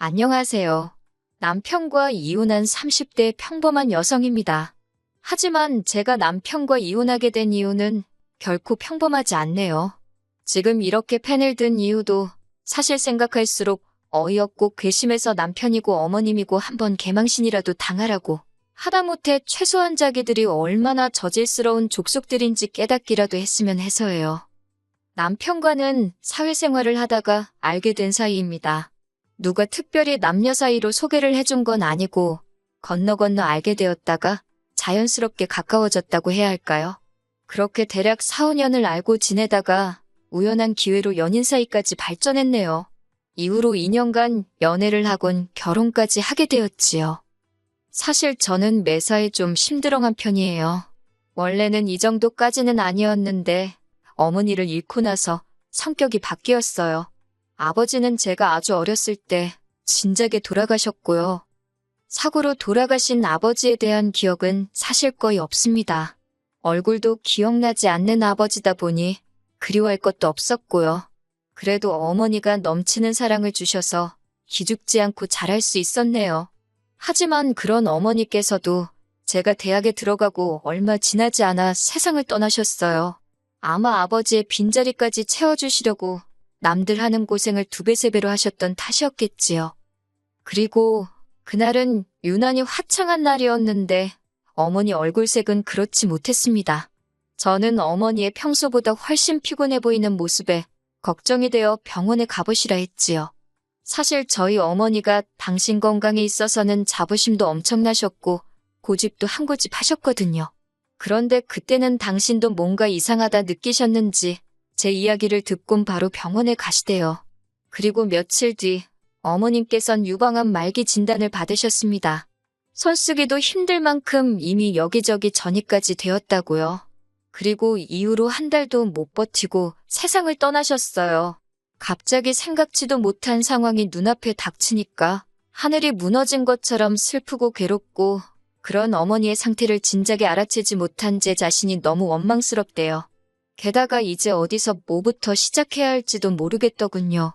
안녕하세요. 남편과 이혼한 30대 평범한 여성입니다. 하지만 제가 남편과 이혼하게 된 이유는 결코 평범하지 않네요. 지금 이렇게 펜을 든 이유도 사실 생각할수록 어이없고 괘씸해서 남편이고 어머님이고 한번 개망신이라도 당하라고 하다못해 최소한 자기들이 얼마나 저질스러운 족속들인지 깨닫기라도 했으면 해서예요. 남편과는 사회생활을 하다가 알게 된 사이입니다. 누가 특별히 남녀 사이로 소개를 해준 건 아니고 건너 알게 되었다가 자연스럽게 가까워졌다고 해야 할까요? 그렇게 대략 4, 5년을 알고 지내다가 우연한 기회로 연인 사이까지 발전했네요. 이후로 2년간 연애를 하곤 결혼까지 하게 되었지요. 사실 저는 매사에 좀 심드렁한 편이에요. 원래는 이 정도까지는 아니었는데 어머니를 잃고 나서 성격이 바뀌었어요. 아버지는 제가 아주 어렸을 때 진작에 돌아가셨고요. 사고로 돌아가신 아버지에 대한 기억은 사실 거의 없습니다. 얼굴도 기억나지 않는 아버지다 보니 그리워할 것도 없었고요. 그래도 어머니가 넘치는 사랑을 주셔서 기죽지 않고 잘할 수 있었네요. 하지만 그런 어머니께서도 제가 대학에 들어가고 얼마 지나지 않아 세상을 떠나셨어요. 아마 아버지의 빈자리까지 채워주시려고 남들 하는 고생을 2배, 3배로 하셨던 탓이었겠지요. 그리고 그날은 유난히 화창한 날이었는데 어머니 얼굴색은 그렇지 못했습니다. 저는 어머니의 평소보다 훨씬 피곤해 보이는 모습에 걱정이 되어 병원에 가보시라 했지요. 사실 저희 어머니가 당신 건강에 있어서는 자부심도 엄청나셨고 고집도 한 고집 하셨거든요. 그런데 그때는 당신도 뭔가 이상하다 느끼셨는지 제 이야기를 듣곤 바로 병원에 가시대요. 그리고 며칠 뒤 어머님께선 유방암 말기 진단을 받으셨습니다. 손쓰기도 힘들 만큼 이미 여기저기 전이까지 되었다고요. 그리고 이후로 1달도 못 버티고 세상을 떠나셨어요. 갑자기 생각지도 못한 상황이 눈앞에 닥치니까 하늘이 무너진 것처럼 슬프고 괴롭고 그런 어머니의 상태를 진작에 알아채지 못한 제 자신이 너무 원망스럽대요. 게다가 이제 어디서 뭐부터 시작해야 할지도 모르겠더군요.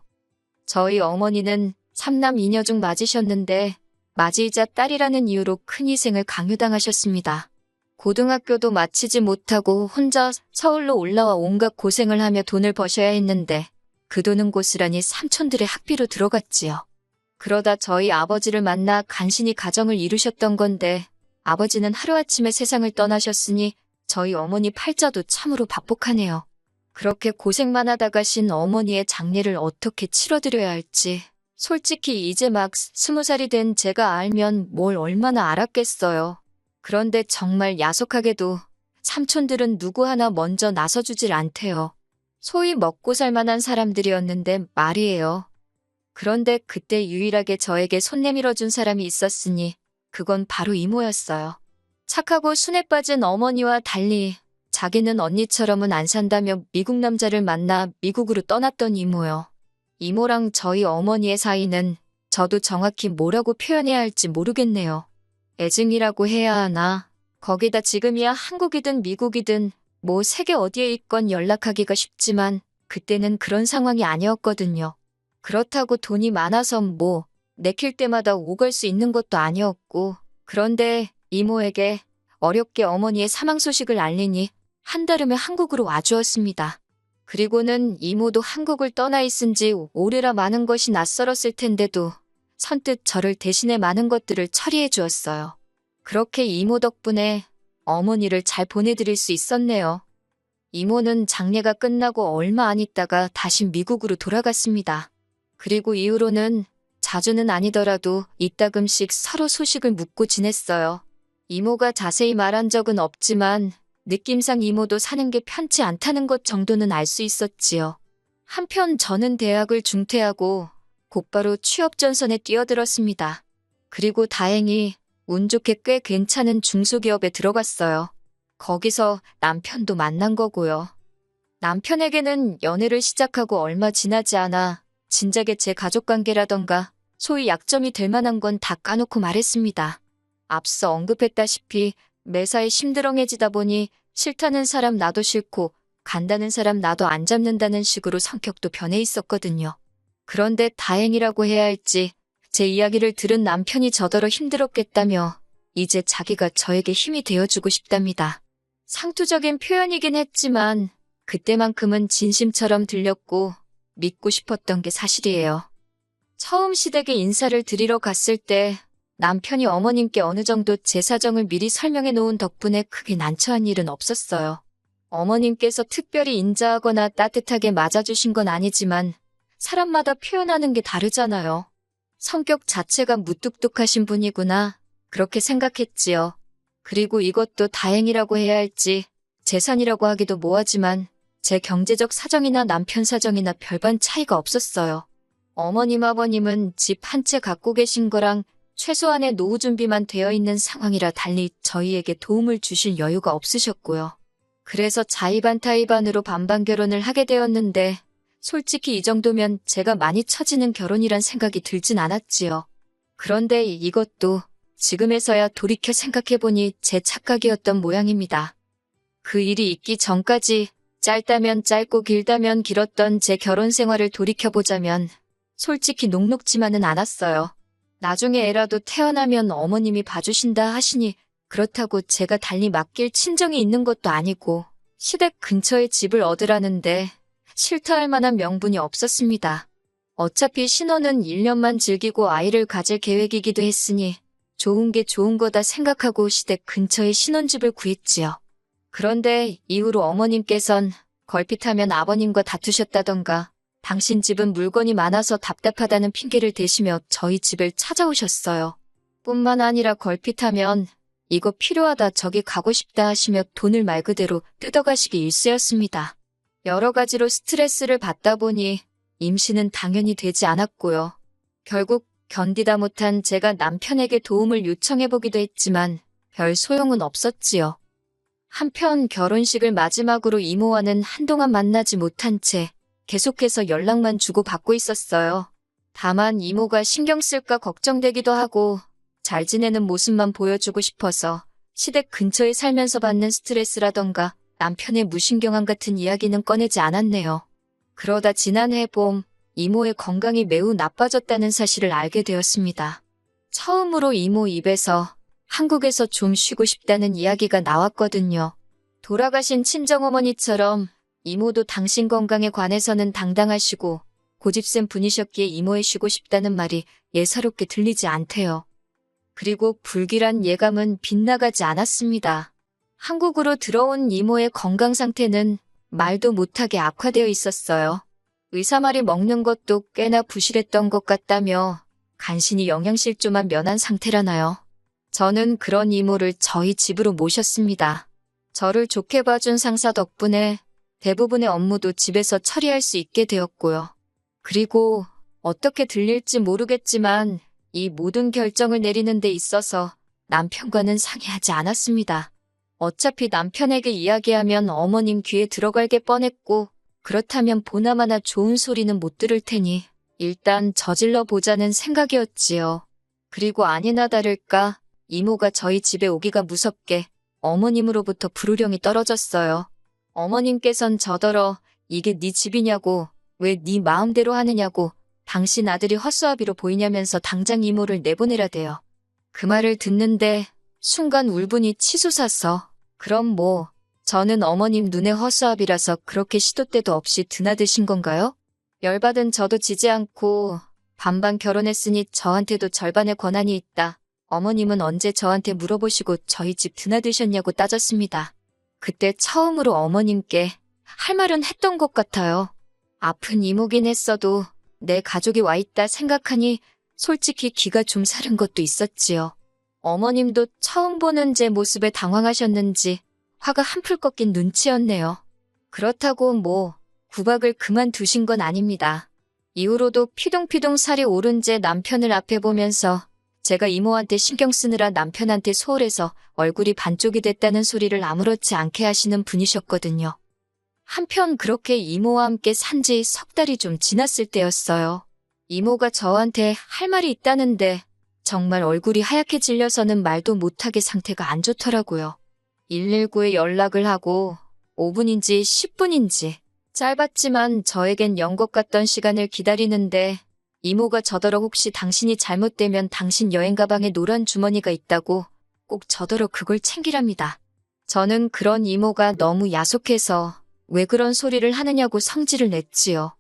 저희 어머니는 3남 2녀 중 맞으셨는데 맞이이자 딸이라는 이유로 큰 희생을 강요당하셨습니다. 고등학교도 마치지 못하고 혼자 서울로 올라와 온갖 고생을 하며 돈을 버셔야 했는데 그 돈은 고스란히 삼촌들의 학비로 들어갔지요. 그러다 저희 아버지를 만나 간신히 가정을 이루셨던 건데 아버지는 하루아침에 세상을 떠나셨으니 저희 어머니 팔자도 참으로 박복하네요. 그렇게 고생만 하다 가신 어머니의 장례를 어떻게 치러드려야 할지 솔직히 이제 막 20살이 된 제가 알면 뭘 얼마나 알았겠어요. 그런데 정말 야속하게도 삼촌들은 누구 하나 먼저 나서주질 않대요. 소위 먹고 살만한 사람들이었는데 말이에요. 그런데 그때 유일하게 저에게 손 내밀어준 사람이 있었으니 그건 바로 이모였어요. 착하고 순에 빠진 어머니와 달리 자기는 언니처럼은 안 산다며 미국 남자를 만나 미국으로 떠났던 이모요. 이모랑 저희 어머니의 사이는 저도 정확히 뭐라고 표현해야 할지 모르겠네요. 애증이라고 해야 하나? 거기다 지금이야 한국이든 미국이든 뭐 세계 어디에 있건 연락하기가 쉽지만 그때는 그런 상황이 아니었거든요. 그렇다고 돈이 많아서 뭐 내킬 때마다 오갈 수 있는 것도 아니었고 그런데 이모에게 어렵게 어머니의 사망 소식을 알리니 한달음에 한국으로 와주었습니다. 그리고는 이모도 한국을 떠나 있은 지 오래라 많은 것이 낯설었을 텐데도 선뜻 저를 대신해 많은 것들을 처리해 주었어요. 그렇게 이모 덕분에 어머니를 잘 보내드릴 수 있었네요. 이모는 장례가 끝나고 얼마 안 있다가 다시 미국으로 돌아갔습니다. 그리고 이후로는 자주는 아니더라도 이따금씩 서로 소식을 묻고 지냈어요. 이모가 자세히 말한 적은 없지만 느낌상 이모도 사는 게 편치 않다는 것 정도는 알 수 있었지요. 한편 저는 대학을 중퇴하고 곧바로 취업 전선에 뛰어들었습니다. 그리고 다행히 운 좋게 꽤 괜찮은 중소기업에 들어갔어요. 거기서 남편도 만난 거고요. 남편에게는 연애를 시작하고 얼마 지나지 않아 진작에 제 가족관계라던가 소위 약점이 될 만한 건 다 까놓고 말했습니다. 앞서 언급했다시피 매사에 심드렁해지다 보니 싫다는 사람 나도 싫고 간다는 사람 나도 안 잡는다는 식으로 성격도 변해 있었거든요. 그런데 다행이라고 해야 할지 제 이야기를 들은 남편이 저더러 힘들었겠다며 이제 자기가 저에게 힘이 되어주고 싶답니다. 상투적인 표현이긴 했지만 그때만큼은 진심처럼 들렸고 믿고 싶었던 게 사실이에요. 처음 시댁에 인사를 드리러 갔을 때 남편이 어머님께 어느 정도 제 사정을 미리 설명해 놓은 덕분에 크게 난처한 일은 없었어요. 어머님께서 특별히 인자하거나 따뜻하게 맞아주신 건 아니지만 사람마다 표현하는 게 다르잖아요. 성격 자체가 무뚝뚝하신 분이구나 그렇게 생각했지요. 그리고 이것도 다행이라고 해야 할지 재산이라고 하기도 뭐하지만 제 경제적 사정이나 남편 사정이나 별반 차이가 없었어요. 어머님 아버님은 집 한 채 갖고 계신 거랑 최소한의 노후 준비만 되어 있는 상황이라 달리 저희에게 도움을 주실 여유가 없으셨고요. 그래서 자의반타의반으로 반반 결혼을 하게 되었는데 솔직히 이 정도면 제가 많이 처지는 결혼이란 생각이 들진 않았지요. 그런데 이것도 지금에서야 돌이켜 생각해보니 제 착각이었던 모양입니다. 그 일이 있기 전까지 짧다면 짧고 길다면 길었던 제 결혼 생활을 돌이켜보자면 솔직히 녹록지만은 않았어요. 나중에 애라도 태어나면 어머님이 봐주신다 하시니 그렇다고 제가 달리 맡길 친정이 있는 것도 아니고 시댁 근처에 집을 얻으라는데 싫다 할 만한 명분이 없었습니다. 어차피 신혼은 1년만 즐기고 아이를 가질 계획이기도 했으니 좋은 게 좋은 거다 생각하고 시댁 근처에 신혼집을 구했지요. 그런데 이후로 어머님께선 걸핏하면 아버님과 다투셨다던가 당신 집은 물건이 많아서 답답하다는 핑계를 대시며 저희 집을 찾아오셨어요. 뿐만 아니라 걸핏하면 이거 필요하다 저기 가고 싶다 하시며 돈을 말 그대로 뜯어가시기 일쑤였습니다. 여러 가지로 스트레스를 받다 보니 임신은 당연히 되지 않았고요. 결국 견디다 못한 제가 남편에게 도움을 요청해보기도 했지만 별 소용은 없었지요. 한편 결혼식을 마지막으로 이모와는 한동안 만나지 못한 채 계속해서 연락만 주고받고 있었어요. 다만 이모가 신경 쓸까 걱정되기도 하고 잘 지내는 모습만 보여주고 싶어서 시댁 근처에 살면서 받는 스트레스라던가 남편의 무신경함 같은 이야기는 꺼내지 않았네요. 그러다 지난해 봄 이모의 건강이 매우 나빠졌다는 사실을 알게 되었습니다. 처음으로 이모 입에서 한국에서 좀 쉬고 싶다는 이야기가 나왔거든요. 돌아가신 친정어머니처럼 이모도 당신 건강에 관해서는 당당하시고 고집센 분이셨기에 이모의 쉬고 싶다는 말이 예사롭게 들리지 않대요. 그리고 불길한 예감은 빗나가지 않았습니다. 한국으로 들어온 이모의 건강 상태는 말도 못하게 악화되어 있었어요. 의사 말이 먹는 것도 꽤나 부실했던 것 같다며 간신히 영양실조만 면한 상태라나요. 저는 그런 이모를 저희 집으로 모셨습니다. 저를 좋게 봐준 상사 덕분에 대부분의 업무도 집에서 처리할 수 있게 되었고요. 그리고 어떻게 들릴지 모르겠지만 이 모든 결정을 내리는 데 있어서 남편과는 상의하지 않았습니다. 어차피 남편에게 이야기하면 어머님 귀에 들어갈 게 뻔했고 그렇다면 보나마나 좋은 소리는 못 들을 테니 일단 저질러 보자는 생각이었지요. 그리고 아니나 다를까 이모가 저희 집에 오기가 무섭게 어머님으로부터 불호령이 떨어졌어요. 어머님께선 저더러 이게 네 집이냐고 왜 네 마음대로 하느냐고 당신 아들이 헛수아비로 보이냐면서 당장 이모를 내보내라대요. 그 말을 듣는데 순간 울분이 치솟아서 그럼 뭐 저는 어머님 눈에 헛수아비라서 그렇게 시도 때도 없이 드나드신 건가요? 열받은 저도 지지 않고 반반 결혼했으니 저한테도 절반의 권한이 있다. 어머님은 언제 저한테 물어보시고 저희 집 드나드셨냐고 따졌습니다. 그때 처음으로 어머님께 할 말은 했던 것 같아요. 아픈 이모긴 했어도 내 가족이 와 있다 생각하니 솔직히 기가 좀 사른 것도 있었지요. 어머님도 처음 보는 제 모습에 당황하셨는지 화가 한풀 꺾인 눈치였네요. 그렇다고 뭐 구박을 그만두신 건 아닙니다. 이후로도 피둥피둥 살이 오른 제 남편을 앞에 보면서 제가 이모한테 신경 쓰느라 남편한테 소홀해서 얼굴이 반쪽이 됐다는 소리를 아무렇지 않게 하시는 분이셨거든요. 한편 그렇게 이모와 함께 산 지 석 달이 좀 지났을 때였어요. 이모가 저한테 할 말이 있다는데 정말 얼굴이 하얗게 질려서는 말도 못하게 상태가 안 좋더라고요. 119에 연락을 하고 5분인지 10분인지 짧았지만 저에겐 연것 같던 시간을 기다리는데 이모가 저더러 혹시 당신이 잘못되면 당신 여행 가방에 노란 주머니가 있다고 꼭 저더러 그걸 챙기랍니다. 저는 그런 이모가 너무 야속해서 왜 그런 소리를 하느냐고 성질을 냈지요.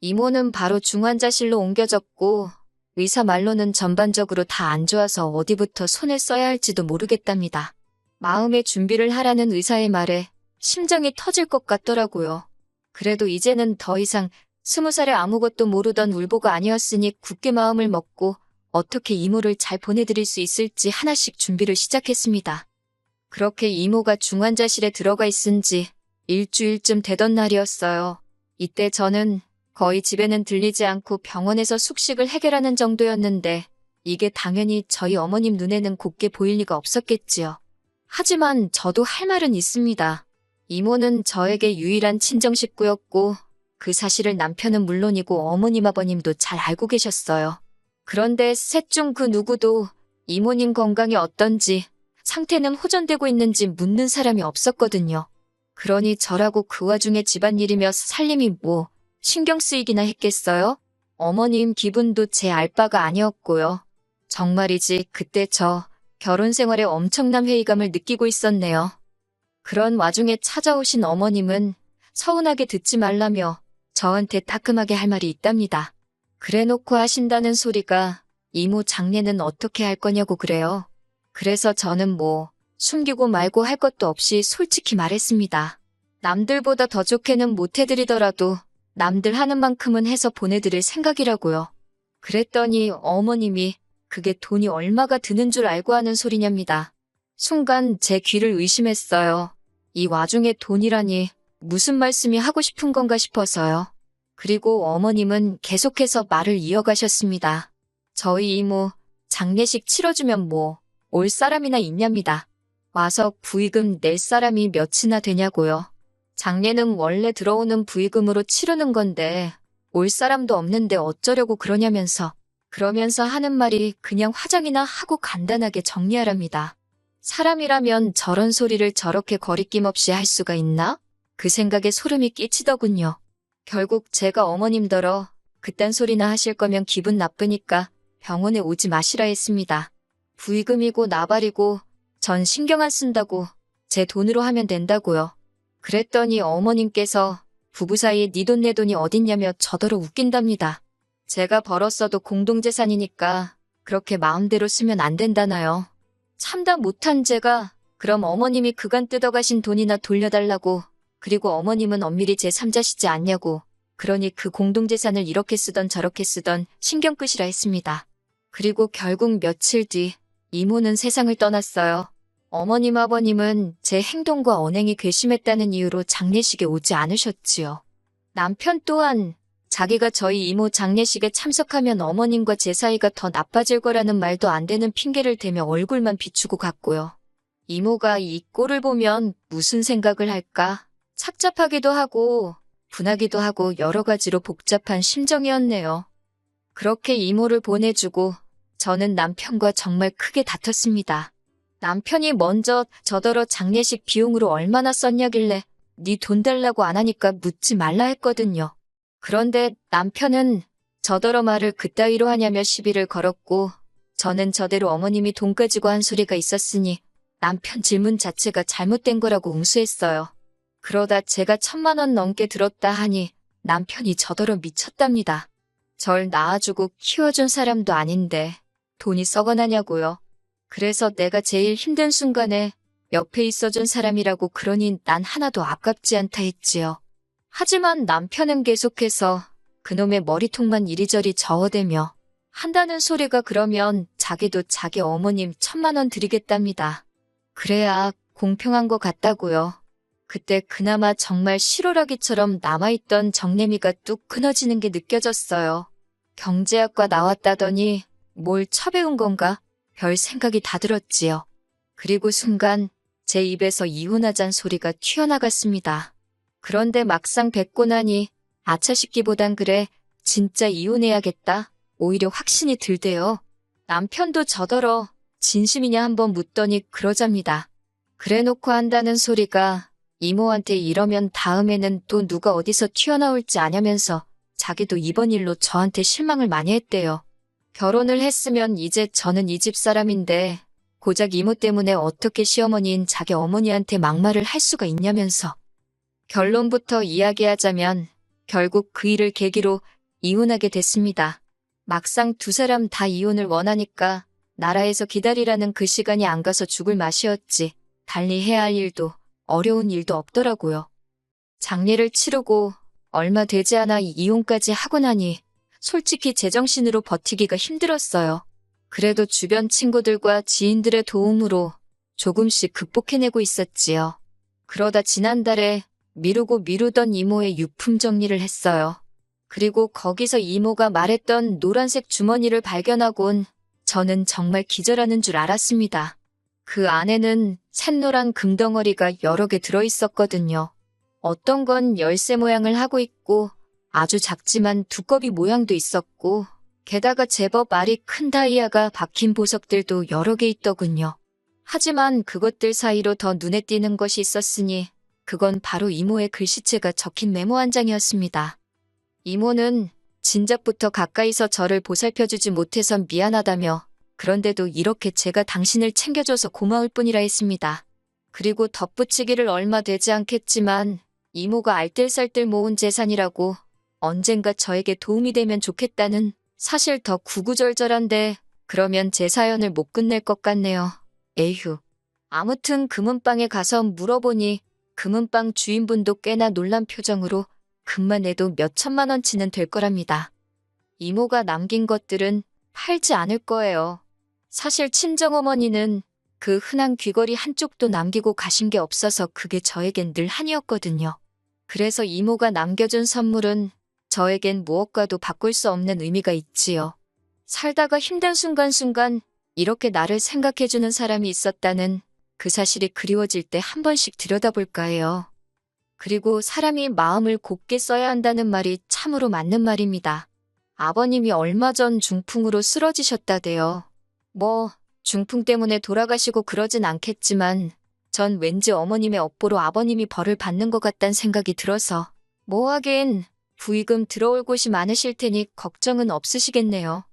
이모는 바로 중환자실로 옮겨졌고 의사 말로는 전반적으로 다 안 좋아서 어디부터 손을 써야 할지도 모르겠답니다. 마음의 준비를 하라는 의사의 말에 심장이 터질 것 같더라고요. 그래도 이제는 더 이상 20살에 아무것도 모르던 울보가 아니었으니 굳게 마음을 먹고 어떻게 이모를 잘 보내드릴 수 있을지 하나씩 준비를 시작했습니다. 그렇게 이모가 중환자실에 들어가 있은 지 일주일쯤 되던 날이었어요. 이때 저는 거의 집에는 들리지 않고 병원에서 숙식을 해결하는 정도였는데 이게 당연히 저희 어머님 눈에는 곱게 보일 리가 없었겠지요. 하지만 저도 할 말은 있습니다. 이모는 저에게 유일한 친정 식구였고 그 사실을 남편은 물론이고 어머님 아버님도 잘 알고 계셨어요. 그런데 셋 중 그 누구도 이모님 건강이 어떤지 상태는 호전되고 있는지 묻는 사람이 없었거든요. 그러니 저라고 그 와중에 집안일이며 살림이 뭐 신경 쓰이기나 했겠어요? 어머님 기분도 제 알 바가 아니었고요. 정말이지 그때 저 결혼 생활에 엄청난 회의감을 느끼고 있었네요. 그런 와중에 찾아오신 어머님은 서운하게 듣지 말라며 저한테 따끔하게 할 말이 있답니다. 그래놓고 하신다는 소리가 이모 장례는 어떻게 할 거냐고 그래요. 그래서 저는 뭐 숨기고 말고 할 것도 없이 솔직히 말했습니다. 남들보다 더 좋게는 못 해드리더라도 남들 하는 만큼은 해서 보내드릴 생각이라고요. 그랬더니 어머님이 그게 돈이 얼마가 드는 줄 알고 하는 소리냐입니다. 순간 제 귀를 의심했어요. 이 와중에 돈이라니 무슨 말씀이 하고 싶은 건가 싶어서요. 그리고 어머님은 계속해서 말을 이어가셨습니다. 저희 이모 장례식 치러주면 뭐 올 사람이나 있냐입니다. 와서 부의금 낼 사람이 몇이나 되냐고요. 장례는 원래 들어오는 부의금으로 치르는 건데 올 사람도 없는데 어쩌려고 그러냐면서 그러면서 하는 말이 그냥 화장이나 하고 간단하게 정리하랍니다. 사람이라면 저런 소리를 저렇게 거리낌 없이 할 수가 있나? 그 생각에 소름이 끼치더군요. 결국 제가 어머님더러 그딴 소리나 하실 거면 기분 나쁘니까 병원에 오지 마시라 했습니다. 부의금이고 나발이고 전 신경 안 쓴다고 제 돈으로 하면 된다고요. 그랬더니 어머님께서 부부 사이에 네 돈 내 돈이 어딨냐며 저더러 웃긴답니다. 제가 벌었어도 공동재산이니까 그렇게 마음대로 쓰면 안 된다나요. 참다 못한 제가 그럼 어머님이 그간 뜯어가신 돈이나 돌려달라고 그리고 어머님은 엄밀히 제3자시지 않냐고 그러니 그 공동재산을 이렇게 쓰던 저렇게 쓰던 신경 끄시라 했습니다. 그리고 결국 며칠 뒤 이모는 세상을 떠났어요. 어머님 아버님은 제 행동과 언행이 괘씸했다는 이유로 장례식에 오지 않으셨지요. 남편 또한 자기가 저희 이모 장례식에 참석하면 어머님과 제 사이가 더 나빠질 거라는 말도 안 되는 핑계를 대며 얼굴만 비추고 갔고요. 이모가 이 꼴을 보면 무슨 생각을 할까? 착잡하기도 하고 분하기도 하고 여러 가지로 복잡한 심정이었네요. 그렇게 이모를 보내주고 저는 남편과 정말 크게 다퉜습니다. 남편이 먼저 저더러 장례식 비용으로 얼마나 썼냐길래 네 돈 달라고 안 하니까 묻지 말라 했거든요. 그런데 남편은 저더러 말을 그따위로 하냐며 시비를 걸었고 저는 저대로 어머님이 돈 가지고 한 소리가 있었으니 남편 질문 자체가 잘못된 거라고 응수했어요. 그러다 제가 1,000만 원 넘게 들었다 하니 남편이 저더러 미쳤답니다. 절 낳아주고 키워준 사람도 아닌데 돈이 썩어나냐고요. 그래서 내가 제일 힘든 순간에 옆에 있어준 사람이라고 그러니 난 하나도 아깝지 않다 했지요. 하지만 남편은 계속해서 그놈의 머리통만 이리저리 저어대며 한다는 소리가 그러면 자기도 자기 어머님 1,000만 원 드리겠답니다. 그래야 공평한 것 같다고요. 그때 그나마 정말 실오라기처럼 남아있던 정내미가 뚝 끊어지는 게 느껴졌어요. 경제학과 나왔다더니 뭘 처배운 건가? 별 생각이 다 들었지요. 그리고 순간 제 입에서 이혼하잔 소리가 튀어나갔습니다. 그런데 막상 뵙고 나니 아차 싶기보단 그래 진짜 이혼해야겠다. 오히려 확신이 들대요. 남편도 저더러 진심이냐 한번 묻더니 그러잡니다. 그래놓고 한다는 소리가 이모한테 이러면 다음에는 또 누가 어디서 튀어나올지 아냐면서 자기도 이번 일로 저한테 실망을 많이 했대요. 결혼을 했으면 이제 저는 이 집 사람인데 고작 이모 때문에 어떻게 시어머니인 자기 어머니한테 막말을 할 수가 있냐면서. 결론부터 이야기하자면 결국 그 일을 계기로 이혼하게 됐습니다. 막상 두 사람 다 이혼을 원하니까 나라에서 기다리라는 그 시간이 안 가서 죽을 맛이었지. 달리 해야 할 일도 어려운 일도 없더라고요. 장례를 치르고 얼마 되지 않아 이혼까지 하고 나니 솔직히 제정신으로 버티기가 힘들었어요. 그래도 주변 친구들과 지인들의 도움으로 조금씩 극복해내고 있었지요. 그러다 지난달에 미루고 미루던 이모의 유품 정리를 했어요. 그리고 거기서 이모가 말했던 노란색 주머니를 발견하곤 저는 정말 기절하는 줄 알았습니다. 그 안에는 샛노란 금덩어리가 여러 개 들어있었거든요. 어떤 건 열쇠 모양을 하고 있고 아주 작지만 두꺼비 모양도 있었고 게다가 제법 알이 큰 다이아가 박힌 보석들도 여러 개 있더군요. 하지만 그것들 사이로 더 눈에 띄는 것이 있었으니 그건 바로 이모의 글씨체가 적힌 메모 한 장이었습니다. 이모는 진작부터 가까이서 저를 보살펴주지 못해서 미안하다며 그런데도 이렇게 제가 당신을 챙겨줘서 고마울 뿐이라 했습니다. 그리고 덧붙이기를 얼마 되지 않겠지만 이모가 알뜰살뜰 모은 재산이라고 언젠가 저에게 도움이 되면 좋겠다는 사실 더 구구절절한데 그러면 제 사연을 못 끝낼 것 같네요. 에휴. 아무튼 금은방에 가서 물어보니 금은방 주인분도 꽤나 놀란 표정으로 금만 내도 몇 천만 원치는 될 거랍니다. 이모가 남긴 것들은 팔지 않을 거예요. 사실 친정어머니는 그 흔한 귀걸이 한쪽도 남기고 가신 게 없어서 그게 저에겐 늘 한이었거든요. 그래서 이모가 남겨준 선물은 저에겐 무엇과도 바꿀 수 없는 의미가 있지요. 살다가 힘든 순간순간 이렇게 나를 생각해주는 사람이 있었다는 그 사실이 그리워질 때 한 번씩 들여다볼까 해요. 그리고 사람이 마음을 곱게 써야 한다는 말이 참으로 맞는 말입니다. 아버님이 얼마 전 중풍으로 쓰러지셨다대요. 중풍 때문에 돌아가시고 그러진 않겠지만 전 왠지 어머님의 업보로 아버님이 벌을 받는 것 같단 생각이 들어서 하긴 부의금 들어올 곳이 많으실 테니 걱정은 없으시겠네요.